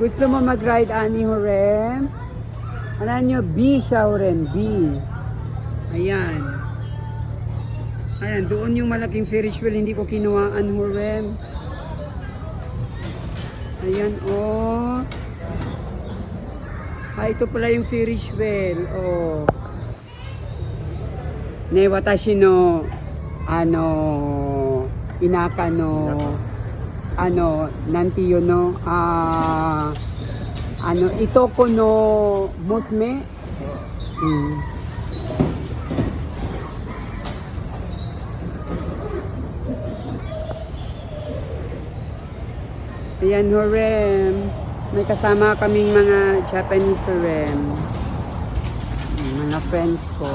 Gusto mo mag-ride, Ani Horem? Ano nyo? B siya, Horem. B. Ayan. Ayan, doon yung malaking Ferris wheel. Hindi ko kinuhaan, Horem. Ayan, oh. Ito pala yung Ferris wheel. Oh. Ne, watashi no, inaka no, nanti yun no, itoko no musme. Ayan, Horem. May kasama kaming mga Japanese, Horem. Mga friends ko.